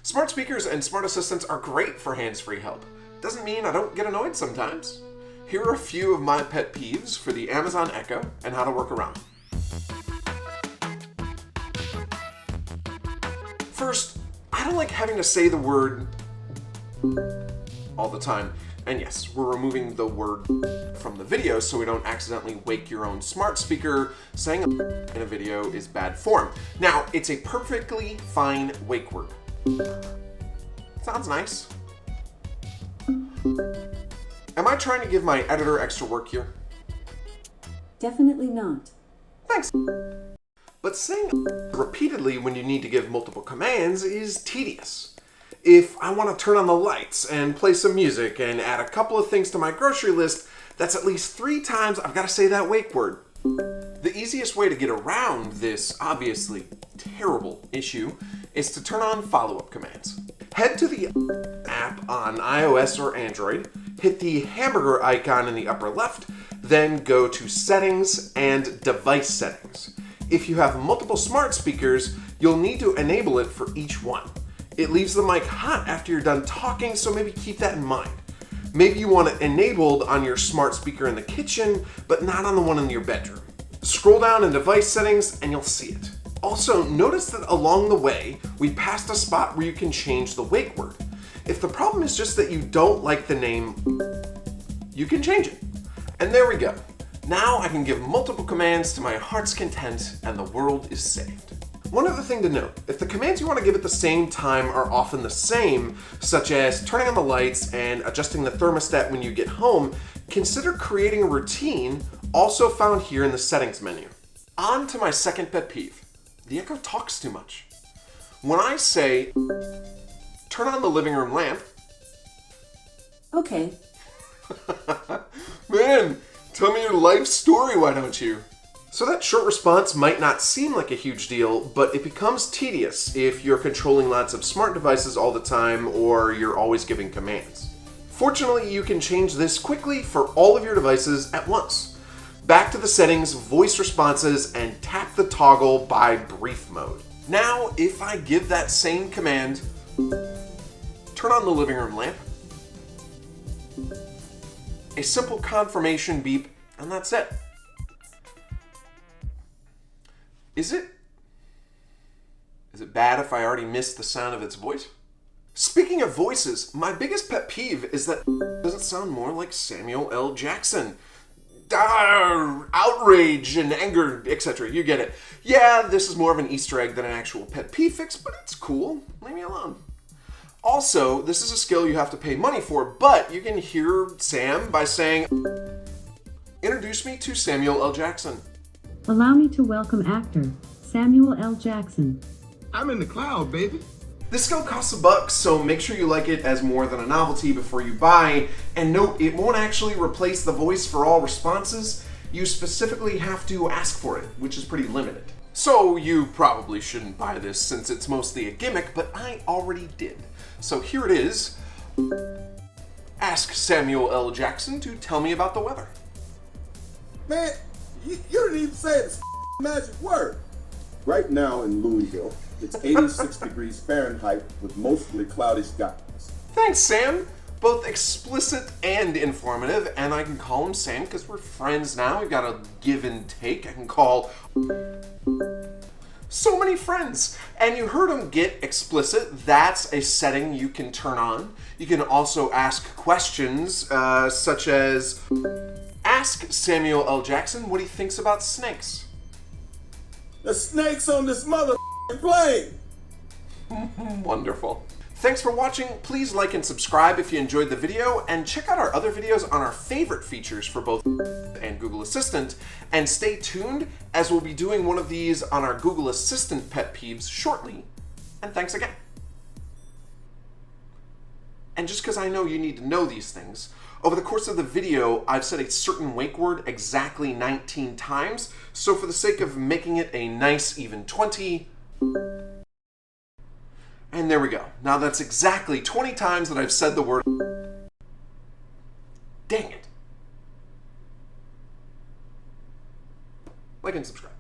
Smart speakers and smart assistants are great for hands-free help. Doesn't mean I don't get annoyed sometimes. Here are a few of my pet peeves for the Amazon Echo and how to work around them. First, I don't like having to say the word all the time. And yes, we're removing the word from the video so we don't accidentally wake your own smart speaker. Saying in a video is bad form. Now, it's a perfectly fine wake word. Sounds nice. Am I trying to give my editor extra work here? Definitely not. Thanks. But saying repeatedly when you need to give multiple commands is tedious. If I want to turn on the lights and play some music and add a couple of things to my grocery list, that's at least 3 times I've got to say that wake word. The easiest way to get around this obviously terrible issue is to turn on follow-up commands. Head to the app on iOS or Android, hit the hamburger icon in the upper left, then go to Settings and Device Settings. If you have multiple smart speakers, you'll need to enable it for each one. It leaves the mic hot after you're done talking, so maybe keep that in mind. Maybe you want it enabled on your smart speaker in the kitchen, but not on the one in your bedroom. Scroll down in device settings and you'll see it. Also, notice that along the way, we passed a spot where you can change the wake word. If the problem is just that you don't like the name, you can change it. And there we go. Now I can give multiple commands to my heart's content and the world is saved. One other thing to note, if the commands you want to give at the same time are often the same, such as turning on the lights and adjusting the thermostat when you get home, consider creating a routine also found here in the settings menu. On to my second pet peeve. The Echo talks too much. When I say, turn on the living room lamp. Okay. Man, tell me your life story, why don't you? So that short response might not seem like a huge deal, but it becomes tedious if you're controlling lots of smart devices all the time or you're always giving commands. Fortunately, you can change this quickly for all of your devices at once. Back to the settings, voice responses, and tap the toggle by brief mode. Now, if I give that same command, turn on the living room lamp, a simple confirmation beep, and that's it. Is it bad if I already missed the sound of its voice? Speaking of voices, my biggest pet peeve is that it doesn't sound more like Samuel L. Jackson. Outrage and anger, etc. You get it. Yeah, this is more of an Easter egg than an actual pet peeve fix, but it's cool. Leave me alone. Also, this is a skill you have to pay money for, but you can hear Sam by saying, introduce me to Samuel L. Jackson. Allow me to welcome actor Samuel L. Jackson. I'm in the cloud, baby. This skill costs $1, so make sure you like it as more than a novelty before you buy. And note, it won't actually replace the voice for all responses. You specifically have to ask for it, which is pretty limited. So you probably shouldn't buy this since it's mostly a gimmick, but I already did. So here it is. Ask Samuel L. Jackson to tell me about the weather. Man, you didn't even say the magic word. Right now in Louisville, it's 86 degrees Fahrenheit with mostly cloudy skies. Thanks, Sam. Both explicit and informative, and I can call him Sam because we're friends now. We've got a give and take. I can call so many friends. And you heard him get explicit. That's a setting you can turn on. You can also ask questions such as, ask Samuel L. Jackson what he thinks about snakes. The snakes on this mother plane. Wonderful. Thanks for watching. Please like and subscribe if you enjoyed the video, and check out our other videos on our favorite features for both and Google Assistant. And stay tuned as we'll be doing one of these on our Google Assistant pet peeves shortly. And thanks again. And just because I know you need to know these things, over the course of the video, I've said a certain wake word exactly 19 times, so for the sake of making it a nice even 20, and there we go. Now that's exactly 20 times that I've said the word. Dang it. Like and subscribe.